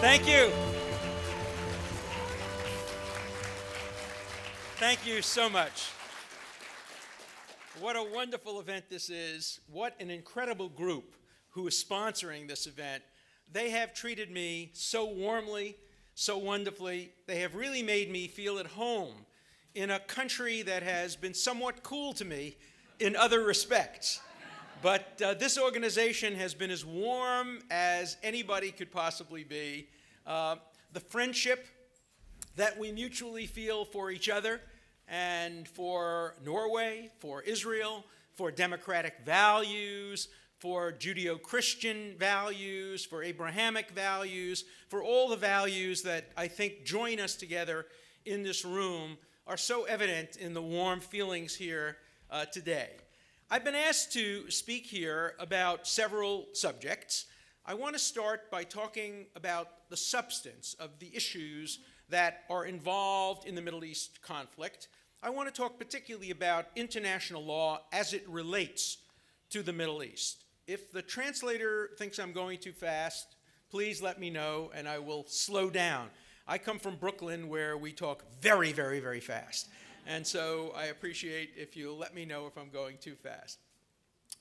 Thank you. Thank you so much. What a wonderful event this is. What an incredible group who is sponsoring this event. They have treated me so warmly, so wonderfully. They have really made me feel at home in a country that has been somewhat cool to me in other respects. But this organization has been as warm as anybody could possibly be. The friendship that we mutually feel for each other and for Norway, for Israel, for democratic values, for Judeo-Christian values, for Abrahamic values, for all the values that I think join us together in this room are so evident in the warm feelings here today. I've been asked to speak here about several subjects. I want to start by talking about the substance of the issues that are involved in the Middle East conflict. I want to talk particularly about international law as it relates to the Middle East. If the translator thinks I'm going too fast, please let me know and I will slow down. I come from Brooklyn where we talk very, very, very fast. And so I appreciate if you'll let me know if I'm going too fast.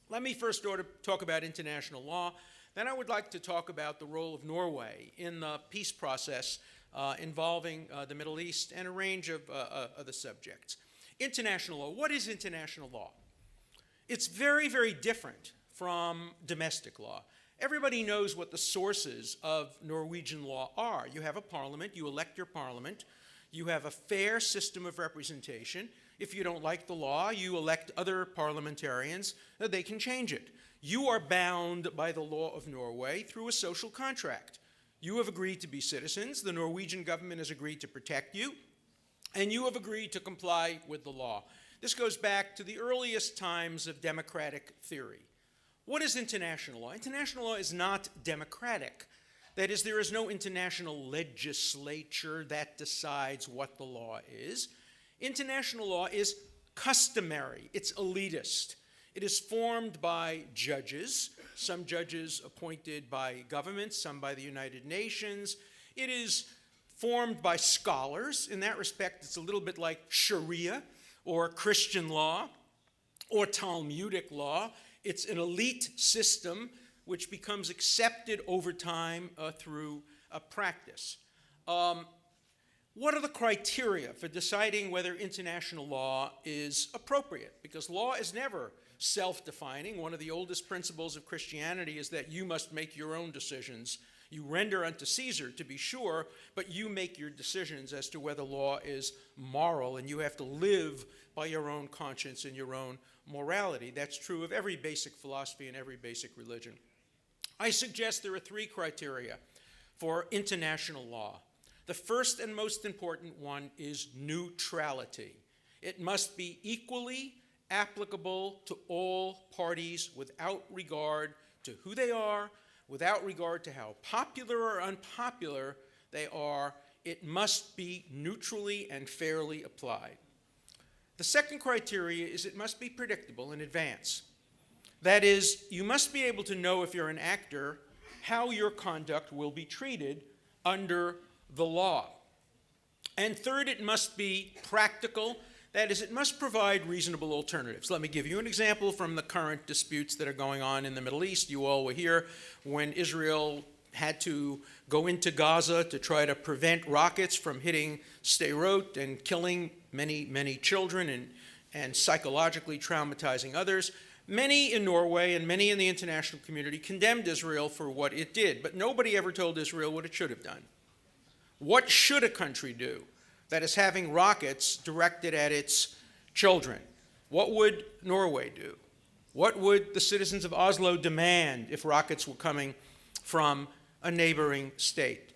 Let me first talk about international law. Then I would like to talk about the role of Norway in the peace process involving the Middle East and a range of other subjects. International law. What is international law? It's very, very different from domestic law. Everybody knows what the sources of Norwegian law are. You have a parliament, you elect your parliament, you have a fair system of representation. If you don't like the law, you elect other parliamentarians, they can change it. You are bound by the law of Norway through a social contract. You have agreed to be citizens, the Norwegian government has agreed to protect you, and you have agreed to comply with the law. This goes back to the earliest times of democratic theory. What is international law? International law is not democratic. That is, there is no international legislature that decides what the law is. International law is customary. It's elitist. It is formed by judges, some judges appointed by governments, some by the United Nations. It is formed by scholars. In that respect, it's a little bit like Sharia or Christian law or Talmudic law. It's an elite system which becomes accepted over time through practice. What are the criteria for deciding whether international law is appropriate? Because law is never self-defining. One of the oldest principles of Christianity is that you must make your own decisions. You render unto Caesar, to be sure, but you make your decisions as to whether law is moral, and you have to live by your own conscience and your own morality. That's true of every basic philosophy and every basic religion. I suggest there are three criteria for international law. The first and most important one is neutrality. It must be equally applicable to all parties without regard to who they are, without regard to how popular or unpopular they are. It must be neutrally and fairly applied. The second criteria is it must be predictable in advance. That is, you must be able to know if you're an actor how your conduct will be treated under the law. And third, it must be practical. That is, it must provide reasonable alternatives. Let me give you an example from the current disputes that are going on in the Middle East. You all were here when Israel had to go into Gaza to try to prevent rockets from hitting Sderot and killing many, many children and psychologically traumatizing others. Many in Norway and many in the international community condemned Israel for what it did, but nobody ever told Israel what it should have done. What should a country do that is having rockets directed at its children? What would Norway do? What would the citizens of Oslo demand if rockets were coming from a neighboring state?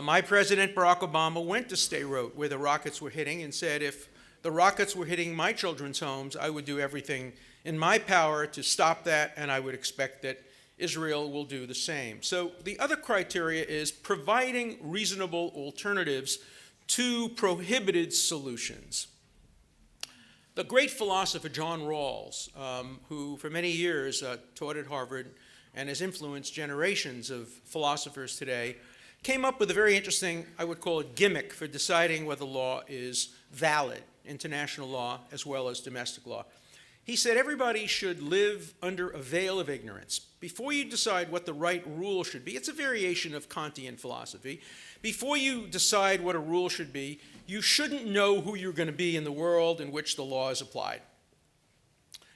My president, Barack Obama, went to Sderot where the rockets were hitting and said, if the rockets were hitting my children's homes, I would do everything in my power to stop that, and I would expect that Israel will do the same. So the other criteria is providing reasonable alternatives to prohibited solutions. The great philosopher John Rawls, who for many years taught at Harvard and has influenced generations of philosophers today, came up with a very interesting, I would call it, gimmick for deciding whether law is valid, international law as well as domestic law. He said everybody should live under a veil of ignorance. Before you decide what the right rule should be, it's a variation of Kantian philosophy. Before you decide what a rule should be, you shouldn't know who you're going to be in the world in which the law is applied.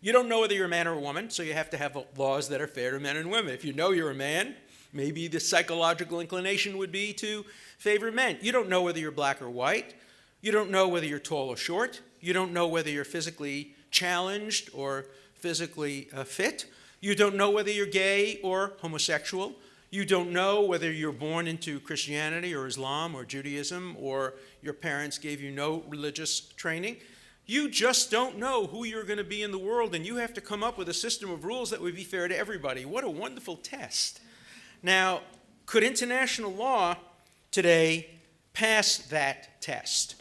You don't know whether you're a man or a woman, so you have to have laws that are fair to men and women. If you know you're a man, maybe the psychological inclination would be to favor men. You don't know whether you're black or white. You don't know whether you're tall or short. You don't know whether you're physically challenged or physically fit. You don't know whether you're gay or homosexual. You don't know whether you're born into Christianity or Islam or Judaism, or your parents gave you no religious training. You just don't know who you're going to be in the world, and you have to come up with a system of rules that would be fair to everybody. What a wonderful test. Now, could international law today pass that test?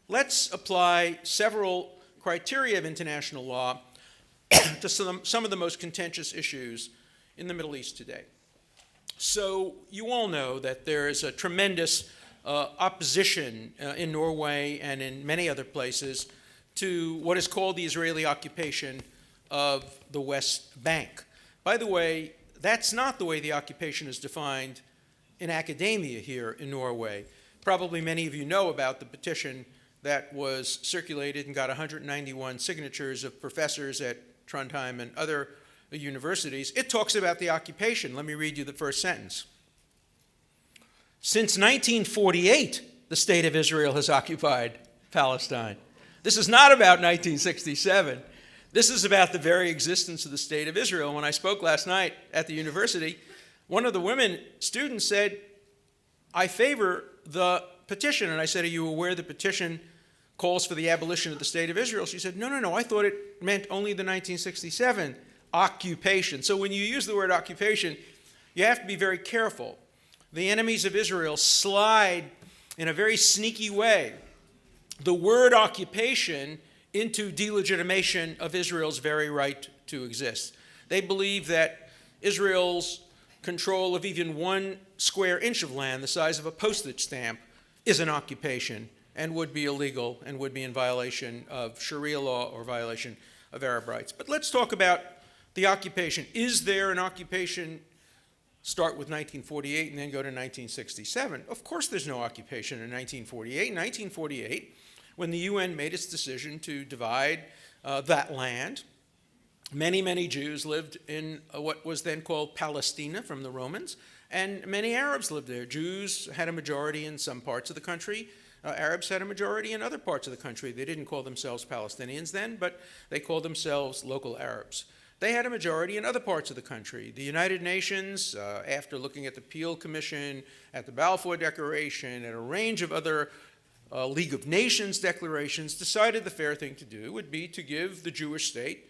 Let's apply several criteria of international law to some of the most contentious issues in the Middle East today. So you all know that there is a tremendous opposition in Norway and in many other places to what is called the Israeli occupation of the West Bank. By the way, that's not the way the occupation is defined in academia here in Norway. Probably many of you know about the petition that was circulated and got 191 signatures of professors at Trondheim and other universities. It talks about the occupation. Let me read you the first sentence. Since 1948, the state of Israel has occupied Palestine. This is not about 1967. This is about the very existence of the state of Israel. When I spoke last night at the university, one of the women students said, I favor the petition. And I said, are you aware the petition calls for the abolition of the state of Israel? She said, no, I thought it meant only the 1967 occupation. So when you use the word occupation, you have to be very careful. The enemies of Israel slide in a very sneaky way the word occupation into delegitimation of Israel's very right to exist. They believe that Israel's control of even 1 square inch of land, the size of a postage stamp, is an occupation and would be illegal and would be in violation of Sharia law or violation of Arab rights. But let's talk about the occupation. Is there an occupation? Start with 1948 and then go to 1967. Of course there's no occupation in 1948. In 1948, when the UN made its decision to divide that land, many Jews lived in what was then called Palestina from the Romans, and many Arabs lived there. Jews had a majority in some parts of the country. Arabs had a majority in other parts of the country. They didn't call themselves Palestinians then, but they called themselves local Arabs. They had a majority in other parts of the country. The United Nations, after looking at the Peel Commission, at the Balfour Declaration, and a range of other League of Nations declarations, decided the fair thing to do would be to give the Jewish state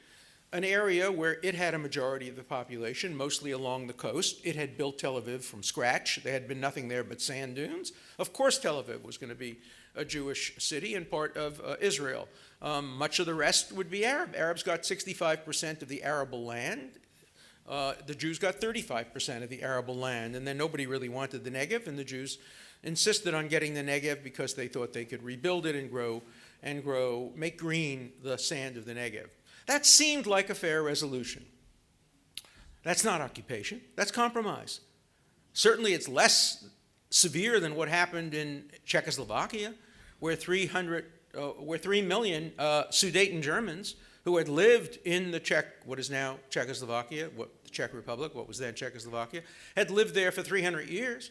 an area where it had a majority of the population, mostly along the coast. It had built Tel Aviv from scratch. There had been nothing there but sand dunes. Of course Tel Aviv was going to be a Jewish city and part of Israel. Much of the rest would be Arab. Arabs got 65% of the arable land. The Jews got 35% of the arable land. And then nobody really wanted the Negev, and the Jews insisted on getting the Negev because they thought they could rebuild it and make green the sand of the Negev. That seemed like a fair resolution. That's not occupation. That's compromise. Certainly it's less severe than what happened in Czechoslovakia, where 3 million Sudeten Germans who had lived in the what is now Czechoslovakia, the Czech Republic, what was then Czechoslovakia, had lived there for 300 years,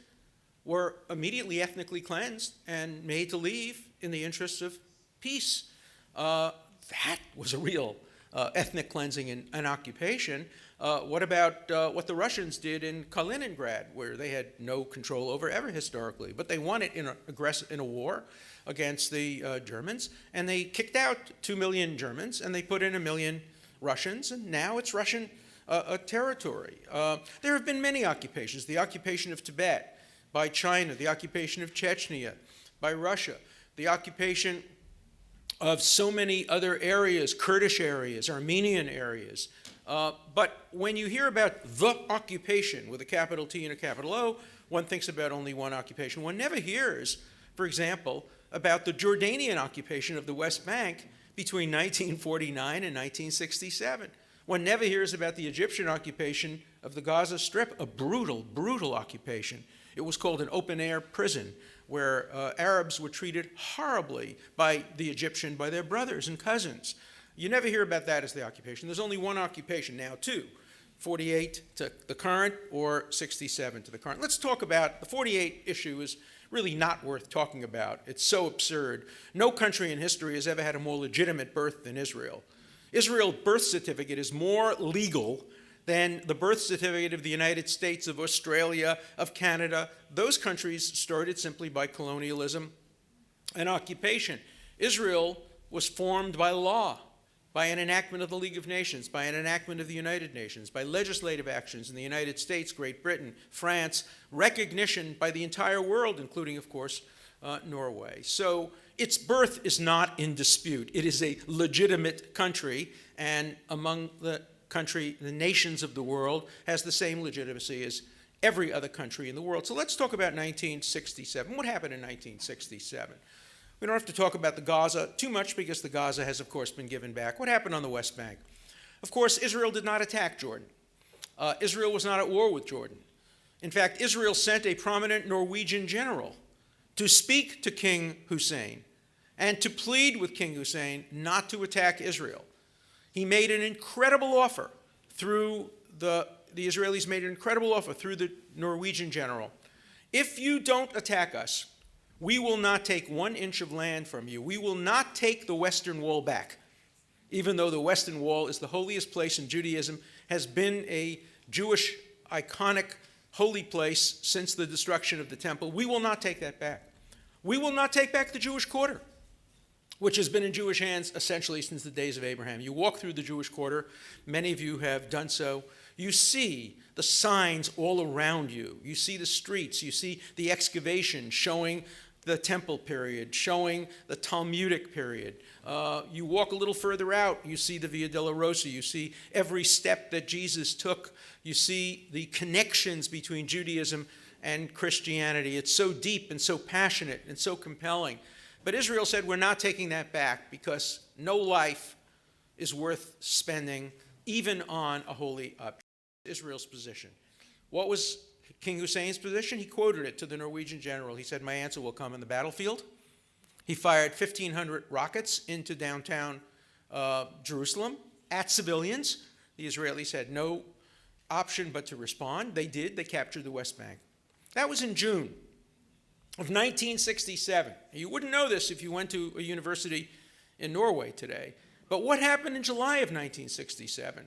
were immediately ethnically cleansed and made to leave in the interests of peace. That was a real ethnic cleansing and occupation. What about what the Russians did in Kaliningrad, where they had no control over ever historically, but they won it in a war against the Germans, and they kicked out 2 million Germans, and they put in 1 million Russians, and now it's Russian territory. There have been many occupations. The occupation of Tibet by China, the occupation of Chechnya by Russia, the occupation of so many other areas, Kurdish areas, Armenian areas, But when you hear about the occupation with a capital T and a capital O, one thinks about only one occupation. One never hears, for example, about the Jordanian occupation of the West Bank between 1949 and 1967. One never hears about the Egyptian occupation of the Gaza Strip, a brutal, brutal occupation. It was called an open-air prison where Arabs were treated horribly by the Egyptian, by their brothers and cousins. You never hear about that as the occupation. There's only one occupation now, two, 48 to the current or 67 to the current. Let's talk about the 48 issue is really not worth talking about. It's so absurd. No country in history has ever had a more legitimate birth than Israel. Israel's birth certificate is more legal than the birth certificate of the United States, of Australia, of Canada. Those countries started simply by colonialism and occupation. Israel was formed by law, by an enactment of the League of Nations, by an enactment of the United Nations, by legislative actions in the United States, Great Britain, France, recognition by the entire world, including, of course, Norway. So its birth is not in dispute. It is a legitimate country, and among the nations of the world, has the same legitimacy as every other country in the world. So let's talk about 1967. What happened in 1967? We don't have to talk about the Gaza too much because the Gaza has, of course, been given back. What happened on the West Bank? Of course, Israel did not attack Jordan. Israel was not at war with Jordan. In fact, Israel sent a prominent Norwegian general to speak to King Hussein and to plead with King Hussein not to attack Israel. He made an incredible offer through the Israelis made an incredible offer through the Norwegian general. If you don't attack us, we will not take 1 inch of land from you. We will not take the Western Wall back, even though the Western Wall is the holiest place in Judaism, has been a Jewish iconic holy place since the destruction of the temple. We will not take that back. We will not take back the Jewish quarter, which has been in Jewish hands essentially since the days of Abraham. You walk through the Jewish quarter, many of you have done so. You see the signs all around you. You see the streets. You see the excavation showing the temple period, showing the Talmudic period. You walk a little further out, you see the Via Dolorosa. You see every step that Jesus took. You see the connections between Judaism and Christianity. It's so deep and so passionate and so compelling. But Israel said, we're not taking that back because no life is worth spending even on a holy object. Israel's position. What was King Hussein's position? He quoted it to the Norwegian general. He said, my answer will come in the battlefield. He fired 1,500 rockets into downtown Jerusalem at civilians. The Israelis had no option but to respond. They did. They captured the West Bank. That was in June of 1967. You wouldn't know this if you went to a university in Norway today. But what happened in July of 1967?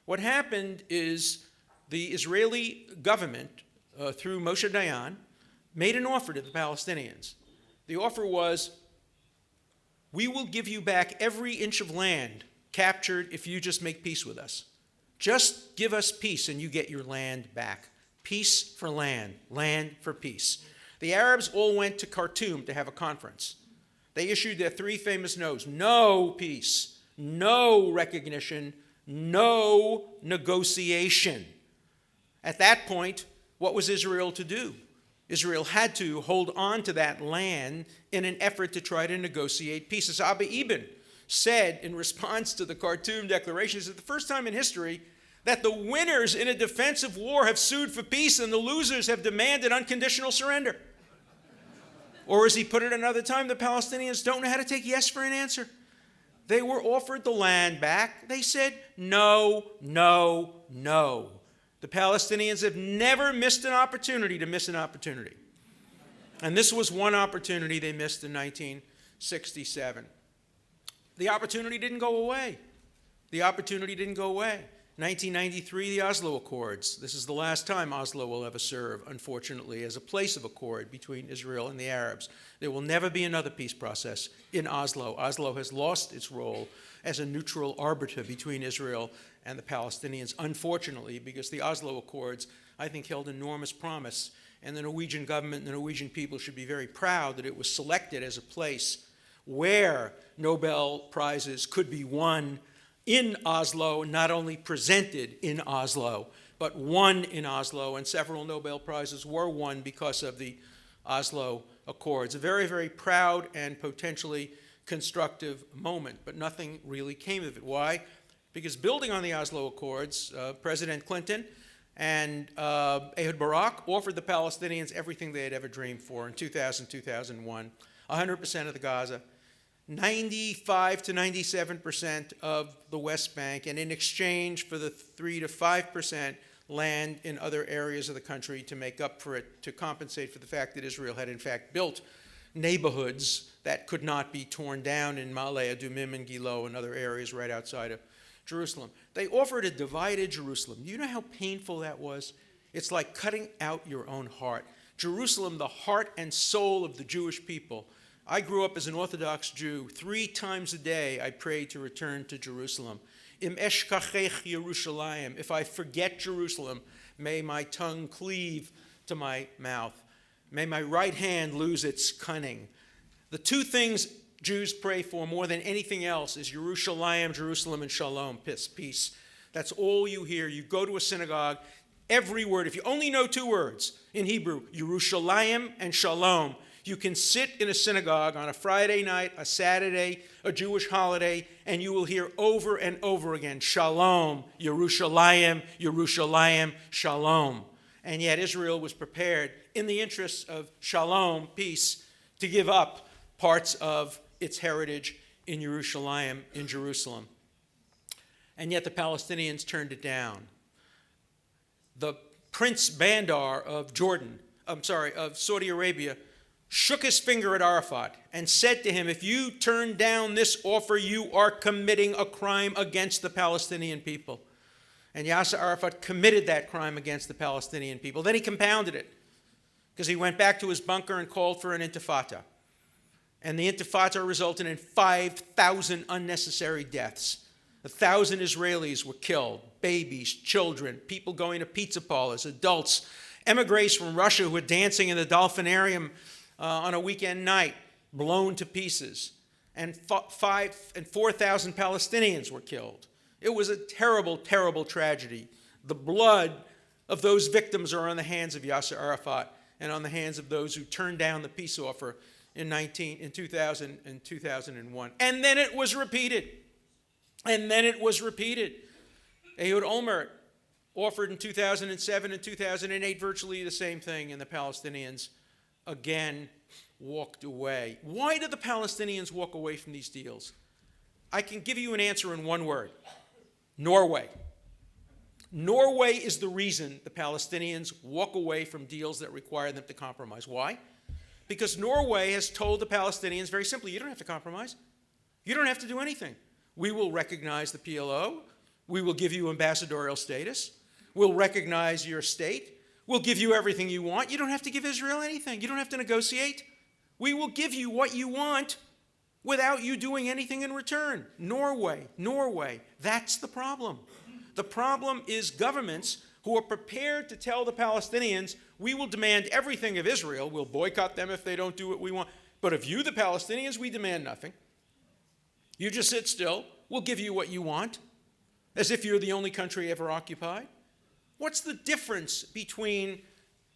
What happened is the Israeli government, through Moshe Dayan, made an offer to the Palestinians. The offer was, we will give you back every inch of land captured if you just make peace with us. Just give us peace and you get your land back. Peace for land, land for peace. The Arabs all went to Khartoum to have a conference. They issued their 3 famous no's. No peace, no recognition, no negotiation. At that point, what was Israel to do? Israel had to hold on to that land in an effort to try to negotiate peace. As Abba Eban said in response to the Khartoum Declaration, it's the first time in history that the winners in a defensive war have sued for peace and the losers have demanded unconditional surrender. Or as he put it another time, the Palestinians don't know how to take yes for an answer. They were offered the land back. They said, no, no, no. The Palestinians have never missed an opportunity to miss an opportunity. And this was one opportunity they missed in 1967. The opportunity didn't go away. The opportunity didn't go away. 1993, the Oslo Accords. This is the last time Oslo will ever serve, unfortunately, as a place of accord between Israel and the Arabs. There will never be another peace process in Oslo. Oslo has lost its role as a neutral arbiter between Israel and the Palestinians, unfortunately, because the Oslo Accords, I think, held enormous promise. And the Norwegian government and the Norwegian people should be very proud that it was selected as a place where Nobel Prizes could be won in Oslo, not only presented in Oslo, but won in Oslo, and several Nobel Prizes were won because of the Oslo Accords. A very, very proud and potentially constructive moment, but nothing really came of it. Why? Because building on the Oslo Accords, President Clinton and Ehud Barak offered the Palestinians everything they had ever dreamed for in 2000, 2001, 100% of the Gaza, 95 to 97% of the West Bank, and in exchange for the 3 to 5% land in other areas of the country to make up for it, to compensate for the fact that Israel had in fact built neighborhoods that could not be torn down in Ma'ale Adumim and Gilo and other areas right outside of Jerusalem. They offered a divided Jerusalem. Do you know how painful that was? It's like cutting out your own heart. Jerusalem, the heart and soul of the Jewish people. I grew up as an Orthodox Jew. 3 times a day I prayed to return to Jerusalem. Im eshkachech Yerushalayim. If I forget Jerusalem, may my tongue cleave to my mouth. May my right hand lose its cunning. The 2 things Jews pray for more than anything else is Yerushalayim, Jerusalem, and Shalom, peace. That's all you hear. You go to a synagogue, every word, if you only know 2 words in Hebrew, Yerushalayim and Shalom, you can sit in a synagogue on a Friday night, a Saturday, a Jewish holiday, and you will hear over and over again, Shalom, Yerushalayim, Yerushalayim, Shalom. And yet Israel was prepared, in the interests of Shalom, peace, to give up parts of its heritage in Yerushalayim, in Jerusalem. And yet the Palestinians turned it down. The Prince Bandar of Saudi Arabia, shook his finger at Arafat and said to him, if you turn down this offer, you are committing a crime against the Palestinian people. And Yasser Arafat committed that crime against the Palestinian people. Then he compounded it, because he went back to his bunker and called for an intifada. And the intifada resulted in 5,000 unnecessary deaths. 1,000 Israelis were killed, babies, children, people going to pizza parlors, adults, emigres from Russia who were dancing in the Dolphinarium on a weekend night, blown to pieces. And 4,000 Palestinians were killed. It was a terrible, terrible tragedy. The blood of those victims are on the hands of Yasser Arafat and on the hands of those who turned down the peace offer in 2000 and 2001. And then it was repeated. And then it was repeated. Ehud Olmert offered in 2007 and 2008 virtually the same thing, and the Palestinians again walked away. Why did the Palestinians walk away from these deals? I can give you an answer in one word. Norway. Norway is the reason the Palestinians walk away from deals that require them to compromise. Why? Because Norway has told the Palestinians very simply, you don't have to compromise. You don't have to do anything. We will recognize the PLO. We will give you ambassadorial status. We'll recognize your state. We'll give you everything you want. You don't have to give Israel anything. You don't have to negotiate. We will give you what you want without you doing anything in return. Norway. That's the problem. The problem is governments who are prepared to tell the Palestinians, we will demand everything of Israel. We'll boycott them if they don't do what we want. But of you, the Palestinians, we demand nothing. You just sit still. We'll give you what you want, as if you're the only country ever occupied. What's the difference between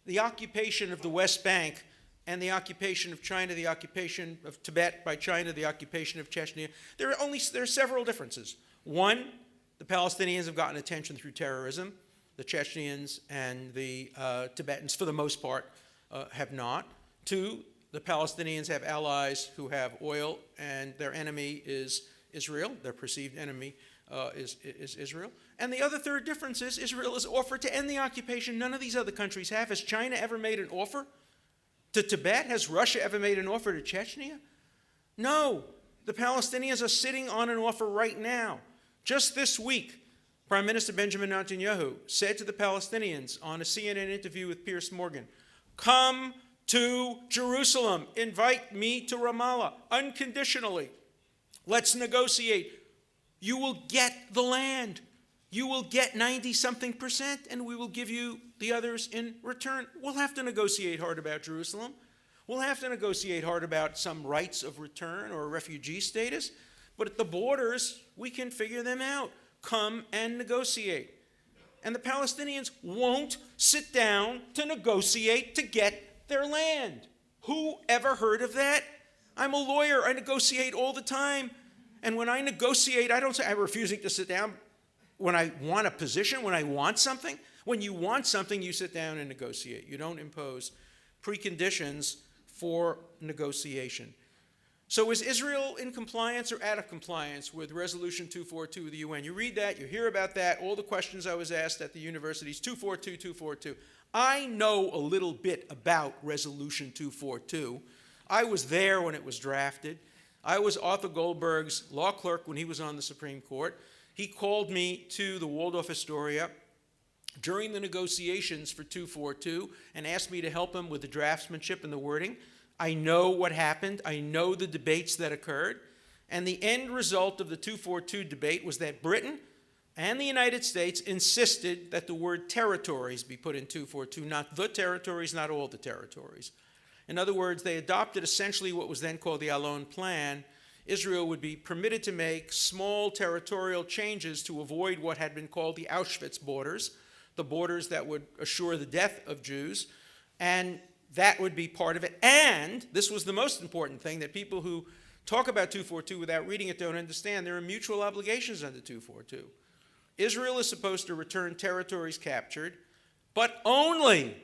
the occupation of the West Bank and the occupation of China, the occupation of Tibet by China, the occupation of Chechnya? There are several differences. One, the Palestinians have gotten attention through terrorism. The Chechens and the Tibetans, for the most part, have not. Two, the Palestinians have allies who have oil, and their enemy is Israel. Their perceived enemy is Israel. And the other third difference is Israel has offered to end the occupation. None of these other countries have. Has China ever made an offer to Tibet? Has Russia ever made an offer to Chechnya? No. The Palestinians are sitting on an offer right now. Just this week, Prime Minister Benjamin Netanyahu said to the Palestinians on a CNN interview with Piers Morgan, come to Jerusalem, invite me to Ramallah unconditionally. Let's negotiate. You will get the land. You will get 90-something%, and we will give you the others in return. We'll have to negotiate hard about Jerusalem. We'll have to negotiate hard about some rights of return or refugee status. But at the borders, we can figure them out. Come and negotiate. And the Palestinians won't sit down to negotiate to get their land. Who ever heard of that? I'm a lawyer. I negotiate all the time. And when I negotiate, I don't say I'm refusing to sit down when I want a position, when I want something. When you want something, you sit down and negotiate. You don't impose preconditions for negotiation. So is Israel in compliance or out of compliance with Resolution 242 of the UN? You read that, you hear about that, all the questions I was asked at the universities, 242, 242. I know a little bit about Resolution 242. I was there when it was drafted. I was Arthur Goldberg's law clerk when he was on the Supreme Court. He called me to the Waldorf Astoria during the negotiations for 242 and asked me to help him with the draftsmanship and the wording. I know what happened. I know the debates that occurred. And the end result of the 242 debate was that Britain and the United States insisted that the word territories be put in 242, not the territories, not all the territories. In other words, they adopted essentially what was then called the Allon Plan. Israel would be permitted to make small territorial changes to avoid what had been called the Auschwitz borders, the borders that would assure the death of Jews, and that would be part of it. And this was the most important thing that people who talk about 242 without reading it don't understand. There are mutual obligations under 242. Israel is supposed to return territories captured, but only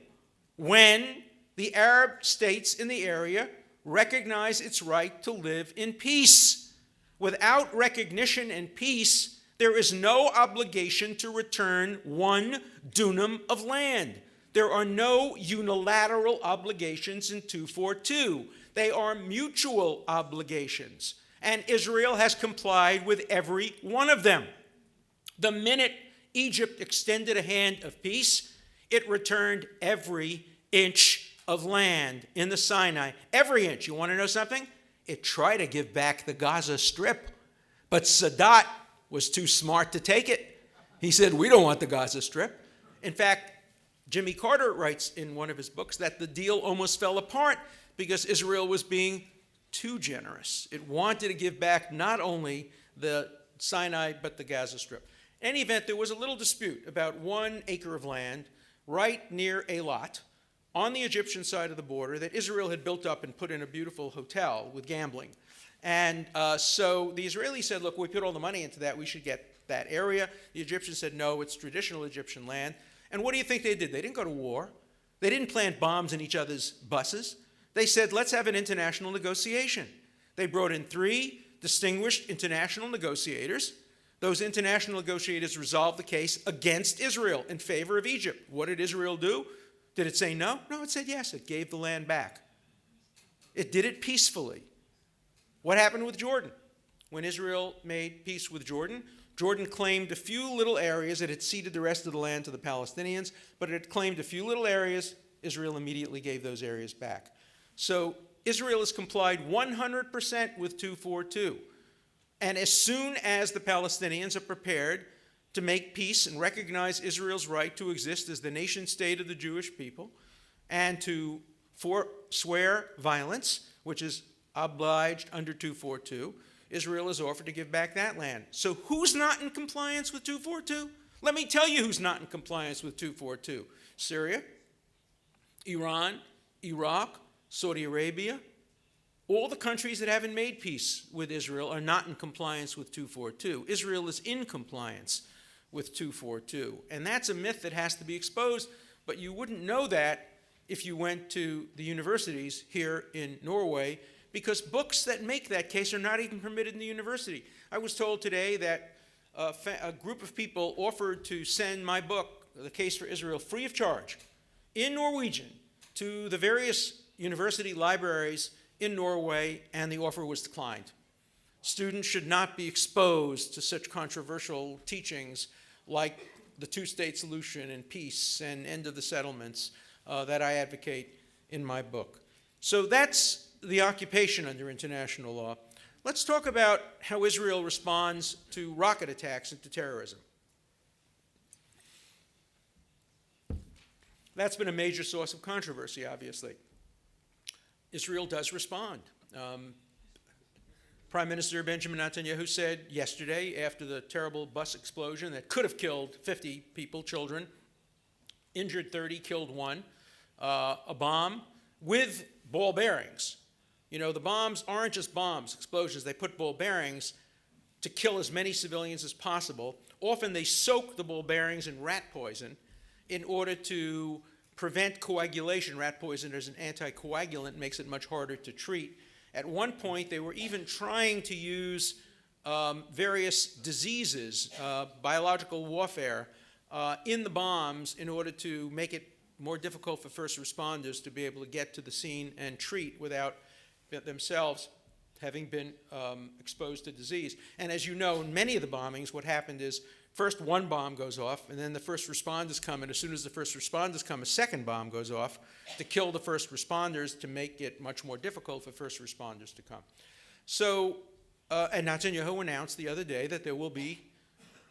when the Arab states in the area recognize its right to live in peace. Without recognition and peace, there is no obligation to return 1 dunam of land. There are no unilateral obligations in 242. They are mutual obligations, and Israel has complied with every one of them. The minute Egypt extended a hand of peace, it returned every inch of land in the Sinai. Every inch. You want to know something? It tried to give back the Gaza Strip, but Sadat was too smart to take it. He said, we don't want the Gaza Strip. In fact, Jimmy Carter writes in one of his books that the deal almost fell apart because Israel was being too generous. It wanted to give back not only the Sinai, but the Gaza Strip. In any event, there was a little dispute about 1 acre of land right near Eilat on the Egyptian side of the border that Israel had built up and put in a beautiful hotel with gambling. And so the Israelis said, look, we put all the money into that, we should get that area. The Egyptians said, no, it's traditional Egyptian land. And what do you think they did? They didn't go to war. They didn't plant bombs in each other's buses. They said, let's have an international negotiation. They brought in 3 distinguished international negotiators. Those international negotiators resolved the case against Israel in favor of Egypt. What did Israel do? Did it say no? No, it said yes. It gave the land back. It did it peacefully. What happened with Jordan? When Israel made peace with Jordan, Jordan claimed a few little areas. It had ceded the rest of the land to the Palestinians, but it had claimed a few little areas. Israel immediately gave those areas back. So Israel has complied 100% with 242. And as soon as the Palestinians are prepared to make peace and recognize Israel's right to exist as the nation state of the Jewish people and to forswear violence, which is obliged under 242, Israel has offered to give back that land. So who's not in compliance with 242? Let me tell you who's not in compliance with 242. Syria, Iran, Iraq, Saudi Arabia. All the countries that haven't made peace with Israel are not in compliance with 242. Israel is in compliance with 242. And that's a myth that has to be exposed, but you wouldn't know that if you went to the universities here in Norway, because books that make that case are not even permitted in the university. I was told today that a group of people offered to send my book, The Case for Israel, free of charge, in Norwegian, to the various university libraries in Norway, and the offer was declined. Students should not be exposed to such controversial teachings like the two-state solution and peace and end of the settlements that I advocate in my book. So that's the occupation under international law. Let's talk about how Israel responds to rocket attacks and to terrorism. That's been a major source of controversy, obviously. Israel does respond. Prime Minister Benjamin Netanyahu said yesterday, after the terrible bus explosion that could have killed 50 people, children, injured 30, killed 1, a bomb with ball bearings. You know, the bombs aren't just bombs, explosions. They put ball bearings to kill as many civilians as possible. Often they soak the ball bearings in rat poison in order to prevent coagulation. Rat poison is an anticoagulant, makes it much harder to treat. At one point, they were even trying to use various diseases, biological warfare, in the bombs in order to make it more difficult for first responders to be able to get to the scene and treat without themselves having been exposed to disease. And as you know, in many of the bombings, what happened is first one bomb goes off, and then the first responders come, and as soon as the first responders come, a second bomb goes off to kill the first responders, to make it much more difficult for first responders to come. So, and Netanyahu announced the other day that there will be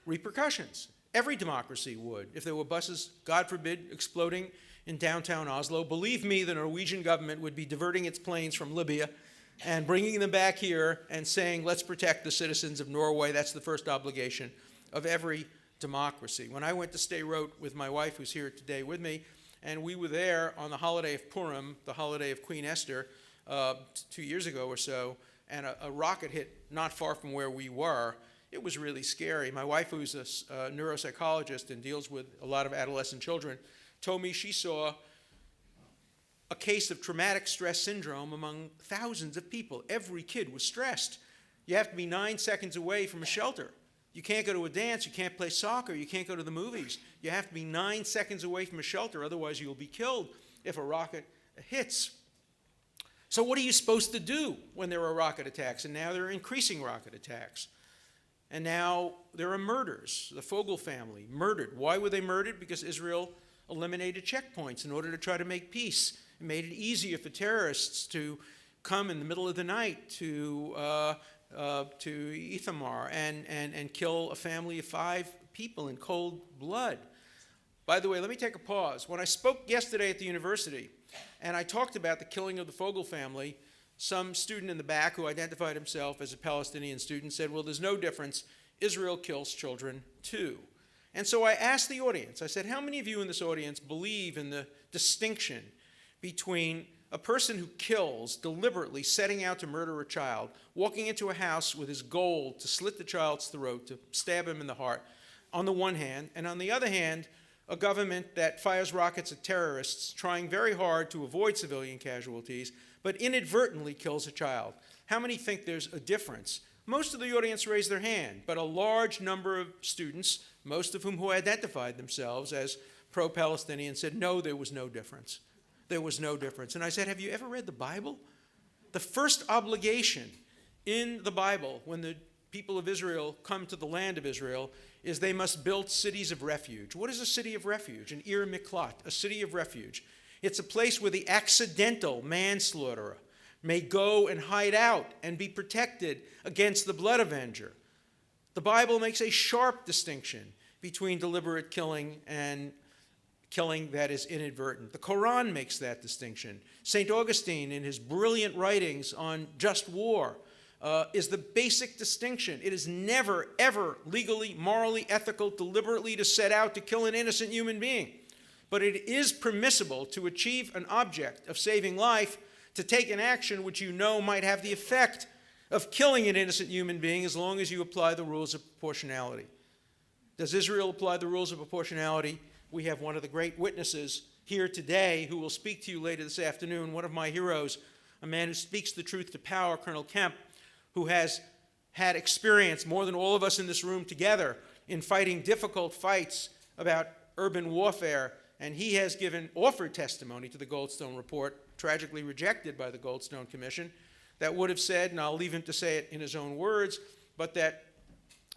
repercussions. Every democracy would. If there were buses, God forbid, exploding in downtown Oslo, believe me, the Norwegian government would be diverting its planes from Libya and bringing them back here and saying, let's protect the citizens of Norway. That's the first obligation of every democracy. When I went to Sderot with my wife, who's here today with me, and we were there on the holiday of Purim, the holiday of Queen Esther, 2 years ago or so, and a rocket hit not far from where we were. It was really scary. My wife, who's a neuropsychologist and deals with a lot of adolescent children, told me she saw a case of traumatic stress syndrome among thousands of people. Every kid was stressed. You have to be 9 seconds away from a shelter. You can't go to a dance, you can't play soccer, you can't go to the movies. You have to be 9 seconds away from a shelter, otherwise you'll be killed if a rocket hits. So what are you supposed to do when there are rocket attacks? And now there are increasing rocket attacks. And now there are murders. The Fogel family murdered. Why were they murdered? Because Israel eliminated checkpoints in order to try to make peace. It made it easier for terrorists to come in the middle of the night to Ithamar and kill a family of 5 people in cold blood. By the way, let me take a pause. When I spoke yesterday at the university and I talked about the killing of the Fogel family, some student in the back who identified himself as a Palestinian student said, well, there's no difference. Israel kills children too. And so I asked the audience, I said, how many of you in this audience believe in the distinction between a person who kills, deliberately setting out to murder a child, walking into a house with his goal to slit the child's throat, to stab him in the heart, on the one hand, and on the other hand, a government that fires rockets at terrorists, trying very hard to avoid civilian casualties, but inadvertently kills a child? How many think there's a difference? Most of the audience raised their hand, but a large number of students, most of whom who identified themselves as pro-Palestinian, said, no, there was no difference. There was no difference. And I said, have you ever read the Bible? The first obligation in the Bible when the people of Israel come to the land of Israel is they must build cities of refuge. What is a city of refuge? An Ir Miklat, a city of refuge. It's a place where the accidental manslaughterer may go and hide out and be protected against the blood avenger. The Bible makes a sharp distinction between deliberate killing and killing that is inadvertent. The Quran makes that distinction. St. Augustine, in his brilliant writings on just war, is the basic distinction. It is never, ever legally, morally, ethical, deliberately to set out to kill an innocent human being. But it is permissible to achieve an object of saving life, to take an action which you know might have the effect of killing an innocent human being, as long as you apply the rules of proportionality. Does Israel apply the rules of proportionality? We have one of the great witnesses here today who will speak to you later this afternoon, one of my heroes, a man who speaks the truth to power, Colonel Kemp, who has had experience, more than all of us in this room together, in fighting difficult fights about urban warfare. And he has offered testimony to the Goldstone Report, tragically rejected by the Goldstone Commission, that would have said, and I'll leave him to say it in his own words, but that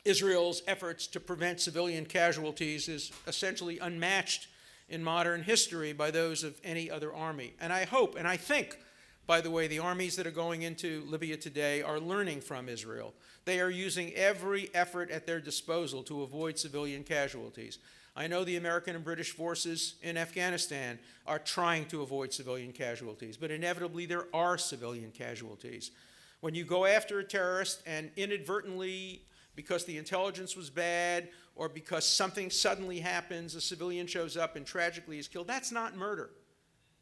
Israel's efforts to prevent civilian casualties is essentially unmatched in modern history by those of any other army. And I hope, and I think, by the way, the armies that are going into Libya today are learning from Israel. They are using every effort at their disposal to avoid civilian casualties. I know the American and British forces in Afghanistan are trying to avoid civilian casualties, but inevitably there are civilian casualties. When you go after a terrorist and inadvertently, because the intelligence was bad or because something suddenly happens, a civilian shows up and tragically is killed, that's not murder.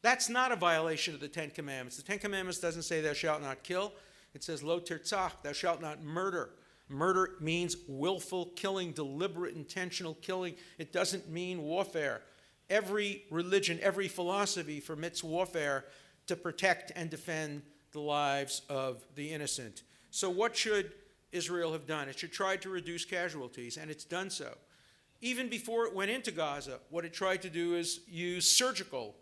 That's not a violation of the Ten Commandments. The Ten Commandments doesn't say thou shalt not kill. It says lo tirtzach, thou shalt not murder. Murder means willful killing, deliberate, intentional killing. It doesn't mean warfare. Every religion, every philosophy permits warfare to protect and defend the lives of the innocent. So what should Israel have done? It should try to reduce casualties, and it's done so. Even before it went into Gaza, what it tried to do is use surgical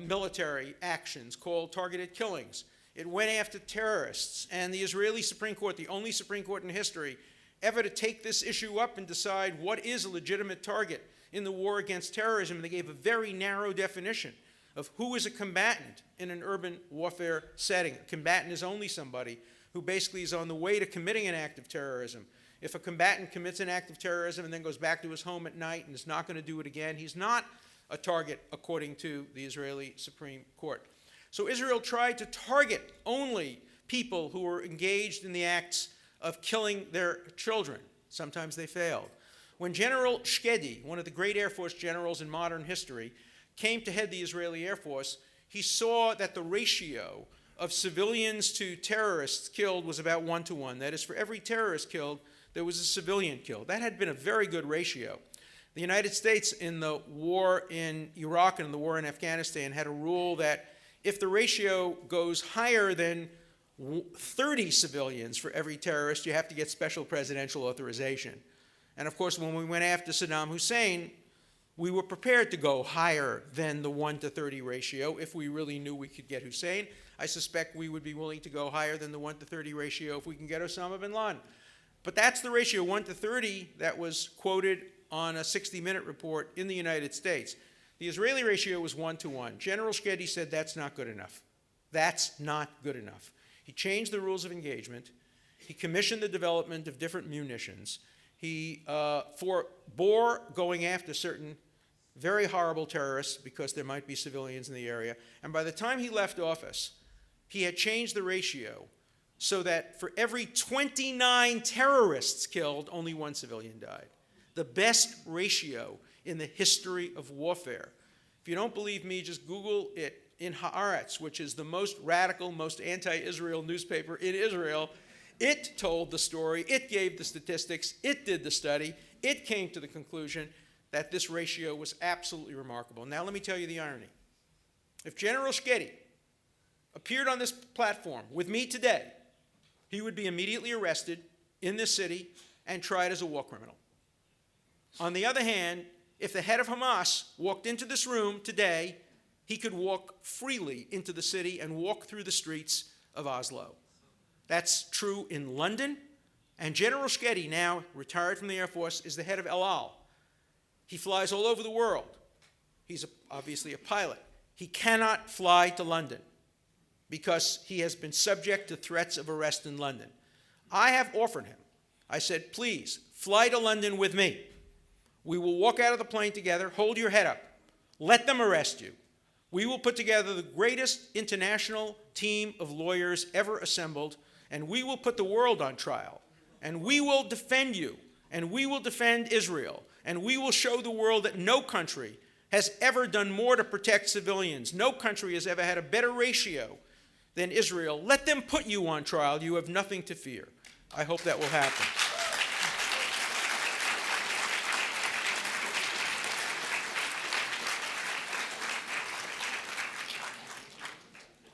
military actions called targeted killings. It went after terrorists, and the Israeli Supreme Court, the only Supreme Court in history ever to take this issue up and decide what is a legitimate target in the war against terrorism, they gave a very narrow definition of who is a combatant in an urban warfare setting. A combatant is only somebody who basically is on the way to committing an act of terrorism. If a combatant commits an act of terrorism and then goes back to his home at night and is not going to do it again, he's not a target according to the Israeli Supreme Court. So Israel tried to target only people who were engaged in the acts of killing their children. Sometimes they failed. When General Shkedi, one of the great Air Force generals in modern history, came to head the Israeli Air Force, he saw that the ratio of civilians to terrorists killed was about 1-to-1. That is, for every terrorist killed, there was a civilian killed. That had been a very good ratio. The United States, in the war in Iraq and in the war in Afghanistan, had a rule that if the ratio goes higher than 30 civilians for every terrorist, you have to get special presidential authorization. And of course, when we went after Saddam Hussein, we were prepared to go higher than the 1-to-30 ratio if we really knew we could get Hussein. I suspect we would be willing to go higher than the 1-to-30 ratio if we can get Osama bin Laden. But that's the ratio, 1-to-30, that was quoted on a 60-minute report in the United States. The Israeli ratio was 1-to-1. General Shkedi said that's not good enough. That's not good enough. He changed the rules of engagement. He commissioned the development of different munitions. He forbore going after certain very horrible terrorists because there might be civilians in the area. And by the time he left office, he had changed the ratio so that for every 29 terrorists killed, only 1 civilian died. The best ratio in the history of warfare. If you don't believe me, just Google it. In Haaretz, which is the most radical, most anti-Israel newspaper in Israel, it told the story, it gave the statistics, it did the study, it came to the conclusion that this ratio was absolutely remarkable. Now let me tell you the irony. If General Shkedi appeared on this platform with me today, he would be immediately arrested in this city and tried as a war criminal. On the other hand, if the head of Hamas walked into this room today, he could walk freely into the city and walk through the streets of Oslo. That's true in London. And General Shkedi, now retired from the Air Force, is the head of El Al. He flies all over the world. He's obviously a pilot. He cannot fly to London because he has been subject to threats of arrest in London. I have offered him. I said, please, fly to London with me. We will walk out of the plane together. Hold your head up. Let them arrest you. We will put together the greatest international team of lawyers ever assembled, and we will put the world on trial. And we will defend you, and we will defend Israel, and we will show the world that no country has ever done more to protect civilians. No country has ever had a better ratio than Israel. Let them put you on trial. You have nothing to fear. I hope that will happen.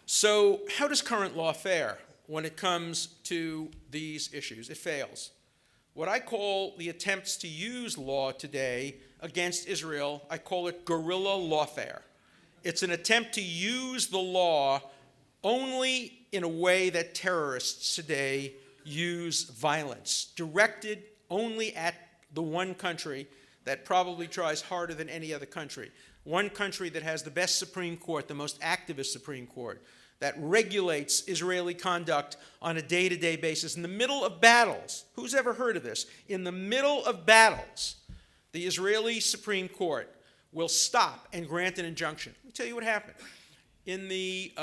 So how does current law fare when it comes to these issues? It fails. What I call the attempts to use law today against Israel, I call it guerrilla lawfare. It's an attempt to use the law only in a way that terrorists today use violence, directed only at the one country that probably tries harder than any other country. One country that has the best Supreme Court, the most activist Supreme Court, that regulates Israeli conduct on a day-to-day basis in the middle of battles. Who's ever heard of this? In the middle of battles, the Israeli Supreme Court will stop and grant an injunction. Let me tell you what happened. In the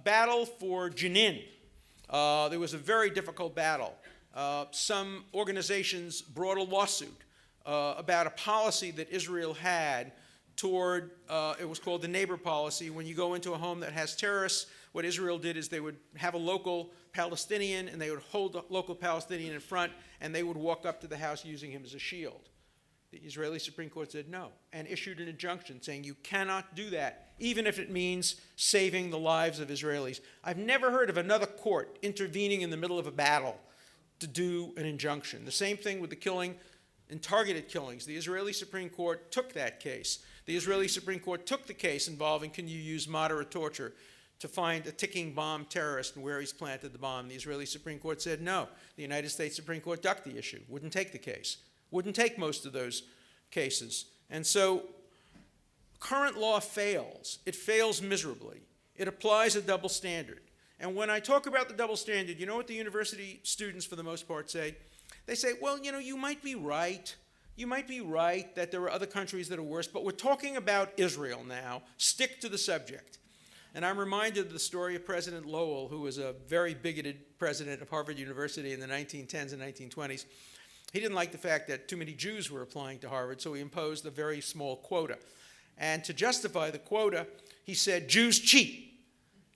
battle for Jenin, There was a very difficult battle. Some organizations brought a lawsuit about a policy that Israel had toward, it was called the neighbor policy. When you go into a home that has terrorists, what Israel did is they would have a local Palestinian, and they would hold a local Palestinian in front, and they would walk up to the house using him as a shield. The Israeli Supreme Court said no, and issued an injunction saying you cannot do that, even if it means saving the lives of Israelis. I've never heard of another court intervening in the middle of a battle to do an injunction. The same thing with the killing and targeted killings. The Israeli Supreme Court took that case. The Israeli Supreme Court took the case involving can you use moderate torture to find a ticking bomb terrorist and where he's planted the bomb. The Israeli Supreme Court said no. The United States Supreme Court ducked the issue, wouldn't take the case, wouldn't take most of those cases. And so current law fails. It fails miserably. It applies a double standard. And when I talk about the double standard, you know what the university students, for the most part, say? They say, well, you know, you might be right. You might be right that there are other countries that are worse, but we're talking about Israel now. Stick to the subject. And I'm reminded of the story of President Lowell, who was a very bigoted president of Harvard University in the 1910s and 1920s. He didn't like the fact that too many Jews were applying to Harvard, so he imposed a very small quota. And to justify the quota, he said, Jews cheat.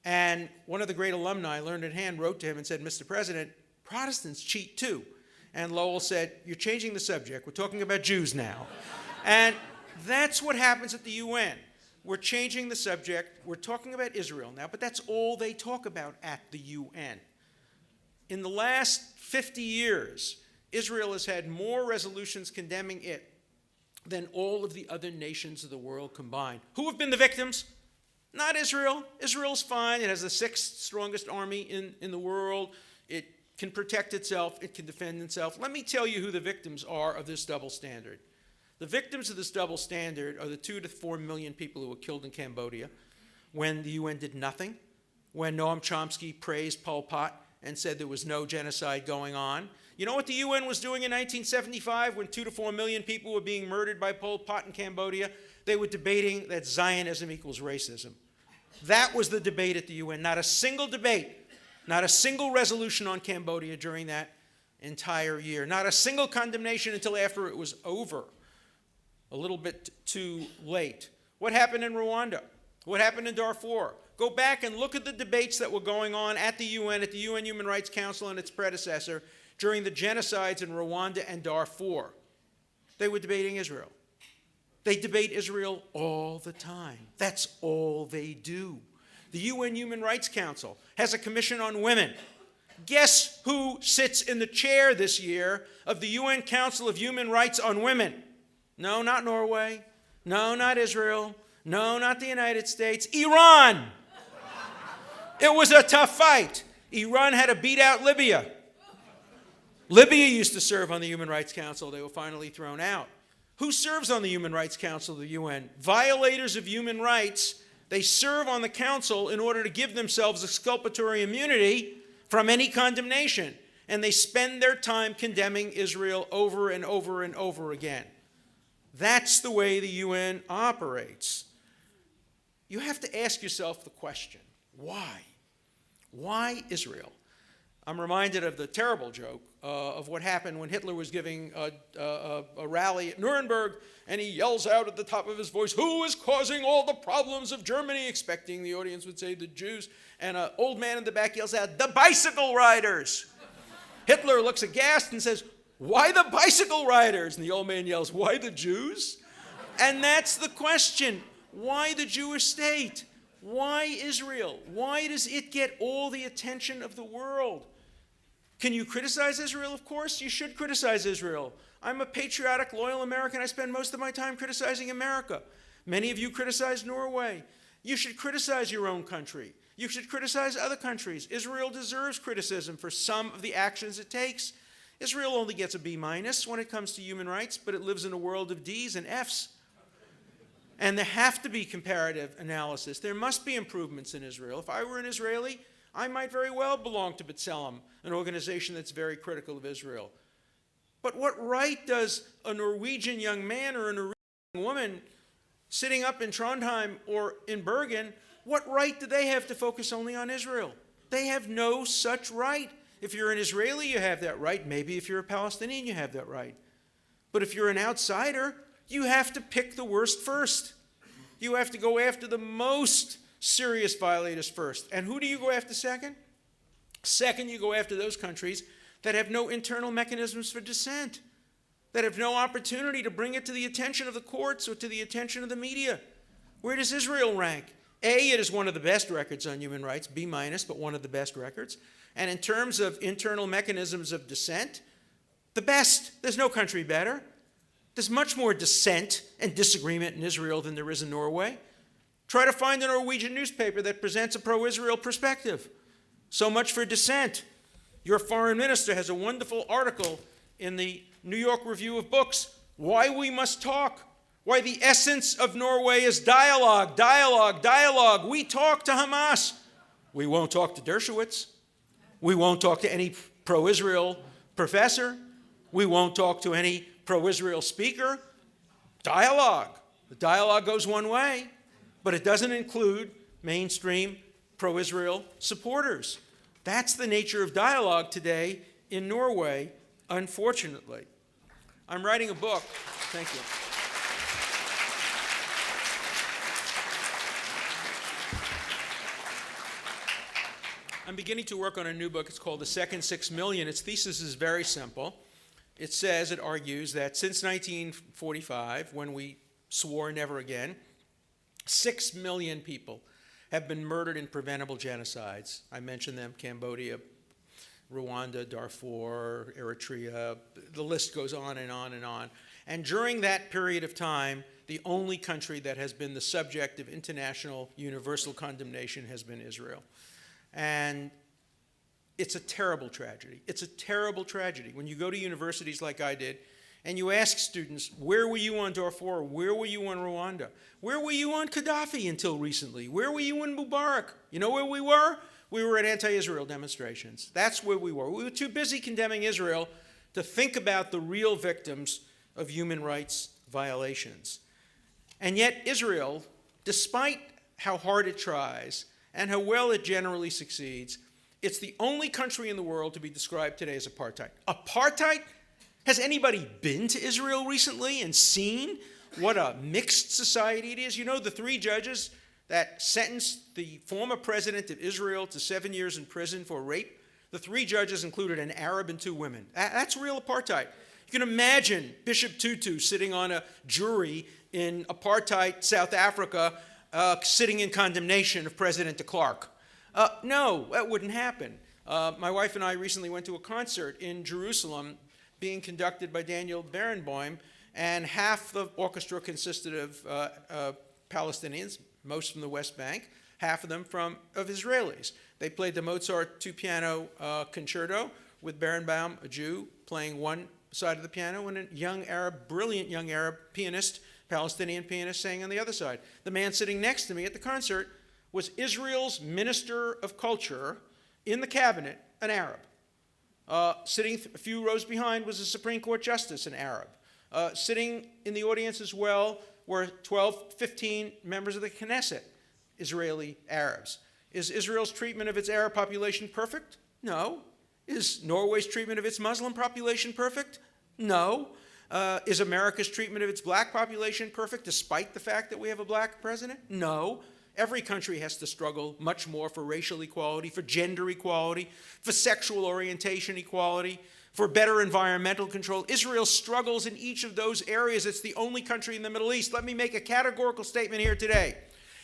And one of the great alumni, Learned Hand, wrote to him and said, Mr. President, Protestants cheat too. And Lowell said, you're changing the subject. We're talking about Jews now. And that's what happens at the UN. We're changing the subject. We're talking about Israel now, but that's all they talk about at the UN. In the last 50 years, Israel has had more resolutions condemning it than all of the other nations of the world combined. Who have been the victims? Not Israel. Israel's fine. It has the sixth strongest army in the world. It can protect itself. It can defend itself. Let me tell you who the victims are of this double standard. The victims of this double standard are the 2 to 4 million people who were killed in Cambodia when the UN did nothing, when Noam Chomsky praised Pol Pot and said there was no genocide going on. You know what the UN was doing in 1975 when 2 to 4 million people were being murdered by Pol Pot in Cambodia? They were debating that Zionism equals racism. That was the debate at the UN. Not a single debate, not a single resolution on Cambodia during that entire year. Not a single condemnation until after it was over. A little bit too late. What happened in Rwanda? What happened in Darfur? Go back and look at the debates that were going on at the UN Human Rights Council and its predecessor during the genocides in Rwanda and Darfur. They were debating Israel. They debate Israel all the time. That's all they do. The UN Human Rights Council has a commission on women. Guess who sits in the chair this year of the UN Council of Human Rights on Women? No, not Norway. No, not Israel. No, not the United States. Iran. It was a tough fight. Iran had to beat out Libya. Libya used to serve on the Human Rights Council. They were finally thrown out. Who serves on the Human Rights Council of the UN? Violators of human rights. They serve on the council in order to give themselves exculpatory immunity from any condemnation. And they spend their time condemning Israel over and over and over again. That's the way the UN operates. You have to ask yourself the question, why? Why Israel? I'm reminded of the terrible joke of what happened when Hitler was giving a rally at Nuremberg, and he yells out at the top of his voice, who is causing all the problems of Germany? Expecting the audience would say the Jews. And an old man in the back yells out, the bicycle riders. Hitler looks aghast and says, why the bicycle riders? And the old man yells, why the Jews? And that's the question. Why the Jewish state? Why Israel? Why does it get all the attention of the world? Can you criticize Israel? Of course, you should criticize Israel. I'm a patriotic, loyal American. I spend most of my time criticizing America. Many of you criticize Norway. You should criticize your own country. You should criticize other countries. Israel deserves criticism for some of the actions it takes. Israel only gets a B- when it comes to human rights, but it lives in a world of Ds and Fs. And there have to be comparative analysis. There must be improvements in Israel. If I were an Israeli, I might very well belong to B'Tselem, an organization that's very critical of Israel. But what right does a Norwegian young man or a Norwegian woman sitting up in Trondheim or in Bergen, what right do they have to focus only on Israel? They have no such right. If you're an Israeli, you have that right. Maybe if you're a Palestinian, you have that right. But if you're an outsider, you have to pick the worst first. You have to go after the most serious violators first. And who do you go after second? Second, you go after those countries that have no internal mechanisms for dissent, that have no opportunity to bring it to the attention of the courts or to the attention of the media. Where does Israel rank? A, it is one of the best records on human rights, B-, but one of the best records. And in terms of internal mechanisms of dissent, the best. There's no country better. There's much more dissent and disagreement in Israel than there is in Norway. Try to find a Norwegian newspaper that presents a pro-Israel perspective. So much for dissent. Your foreign minister has a wonderful article in the New York Review of Books, Why We Must Talk. Why the essence of Norway is dialogue, dialogue, dialogue. We talk to Hamas. We won't talk to Dershowitz. We won't talk to any pro-Israel professor. We won't talk to any pro-Israel speaker. Dialogue. The dialogue goes one way, but it doesn't include mainstream pro-Israel supporters. That's the nature of dialogue today in Norway, unfortunately. I'm writing a book. Thank you. I'm beginning to work on a new book. It's called The Second 6 Million. Its thesis is very simple. It says, it argues that since 1945, when we swore never again, 6 million people have been murdered in preventable genocides. I mentioned them: Cambodia, Rwanda, Darfur, Eritrea. The list goes on and on and on. And during that period of time, the only country that has been the subject of international universal condemnation has been Israel. And it's a terrible tragedy. It's a terrible tragedy. When you go to universities like I did, and you ask students, where were you on Darfur? Where were you on Rwanda? Where were you on Gaddafi until recently? Where were you on Mubarak? You know where we were? We were at anti-Israel demonstrations. That's where we were. We were too busy condemning Israel to think about the real victims of human rights violations. And yet Israel, despite how hard it tries and how well it generally succeeds, it's the only country in the world to be described today as apartheid. Apartheid? Has anybody been to Israel recently and seen what a mixed society it is? You know, the 3 judges that sentenced the former president of Israel to 7 years in prison for rape, the 3 judges included an Arab and 2 women. That's real apartheid. You can imagine Bishop Tutu sitting on a jury in apartheid South Africa, sitting in condemnation of President de Klerk. No, that wouldn't happen. My wife and I recently went to a concert in Jerusalem being conducted by Daniel Barenboim, and half the orchestra consisted of Palestinians, most from the West Bank, half of them of Israelis. They played the Mozart 2-piano concerto with Barenboim, a Jew, playing one side of the piano, and a young Arab, brilliant young Arab pianist, Palestinian pianist, sang on the other side. The man sitting next to me at the concert was Israel's Minister of Culture in the cabinet, an Arab. Sitting a few rows behind was a Supreme Court justice, an Arab. Sitting in the audience as well were 12, 15 members of the Knesset, Israeli Arabs. Is Israel's treatment of its Arab population perfect? No. Is Norway's treatment of its Muslim population perfect? No. Is America's treatment of its black population perfect, despite the fact that we have a black president? No. Every country has to struggle much more for racial equality, for gender equality, for sexual orientation equality, for better environmental control. Israel struggles in each of those areas. It's the only country in the Middle East. Let me make a categorical statement here today.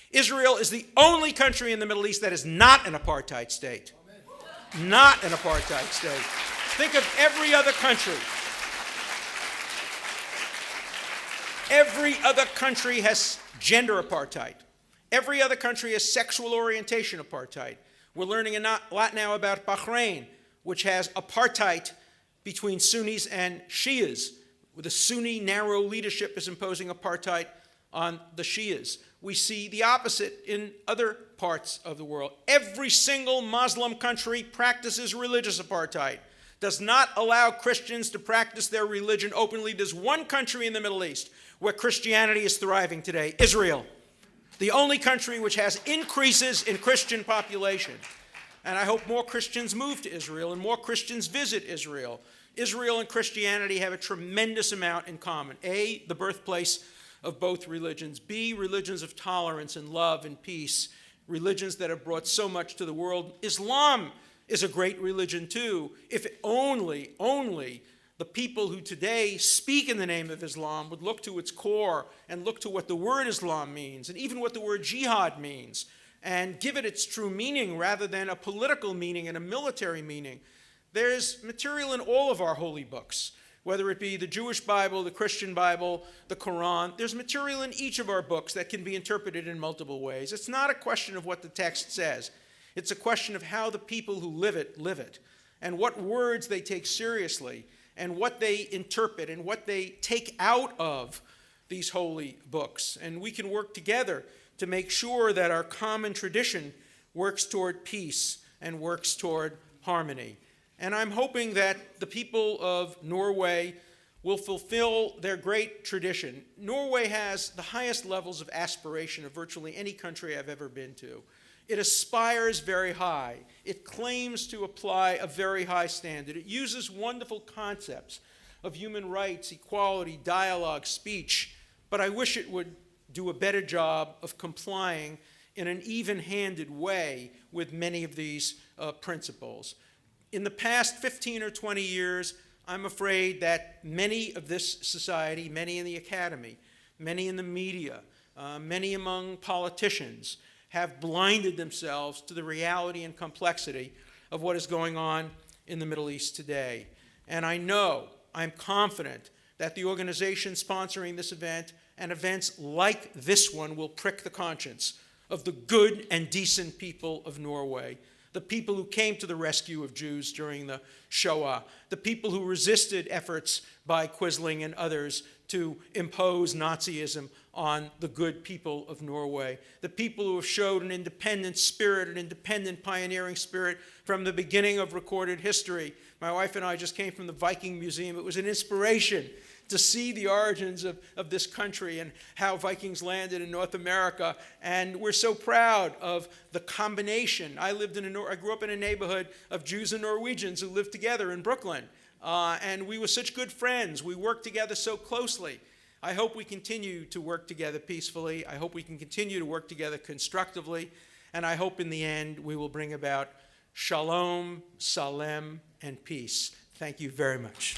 Israel is the only country in the Middle East that is not an apartheid state. Amen. Not an apartheid state. Think of every other country. Every other country has gender apartheid. Every other country has sexual orientation apartheid. We're learning a lot now about Bahrain, which has apartheid between Sunnis and Shias, where the Sunni narrow leadership is imposing apartheid on the Shias. We see the opposite in other parts of the world. Every single Muslim country practices religious apartheid, does not allow Christians to practice their religion openly. There's one country in the Middle East where Christianity is thriving today, Israel. The only country which has increases in Christian population. And I hope more Christians move to Israel and more Christians visit Israel. Israel and Christianity have a tremendous amount in common. A, the birthplace of both religions. B, religions of tolerance and love and peace. Religions that have brought so much to the world. Islam is a great religion too, if only the people who today speak in the name of Islam would look to its core and look to what the word Islam means and even what the word jihad means and give it its true meaning rather than a political meaning and a military meaning. There's material in all of our holy books, whether it be the Jewish Bible, the Christian Bible, the Quran. There's material in each of our books that can be interpreted in multiple ways. It's not a question of what the text says. It's a question of how the people who live it, and what words they take seriously, and what they interpret, and what they take out of these holy books. And we can work together to make sure that our common tradition works toward peace and works toward harmony. And I'm hoping that the people of Norway will fulfill their great tradition. Norway has the highest levels of aspiration of virtually any country I've ever been to. It aspires very high. It claims to apply a very high standard. It uses wonderful concepts of human rights, equality, dialogue, speech, but I wish it would do a better job of complying in an even-handed way with many of these principles. In the past 15 or 20 years, I'm afraid that many of this society, many in the academy, many in the media, many among politicians, have blinded themselves to the reality and complexity of what is going on in the Middle East today. And I'm confident that the organization sponsoring this event and events like this one will prick the conscience of the good and decent people of Norway, the people who came to the rescue of Jews during the Shoah, the people who resisted efforts by Quisling and others to impose Nazism on the good people of Norway, the people who have showed an independent spirit, an independent pioneering spirit from the beginning of recorded history. My wife and I just came from the Viking Museum. It was an inspiration to see the origins of this country and how Vikings landed in North America. And we're so proud of the combination. I grew up in a neighborhood of Jews and Norwegians who lived together in Brooklyn. And we were such good friends. We worked together so closely. I hope we continue to work together peacefully. I hope we can continue to work together constructively. And I hope in the end we will bring about shalom, salem, and peace. Thank you very much.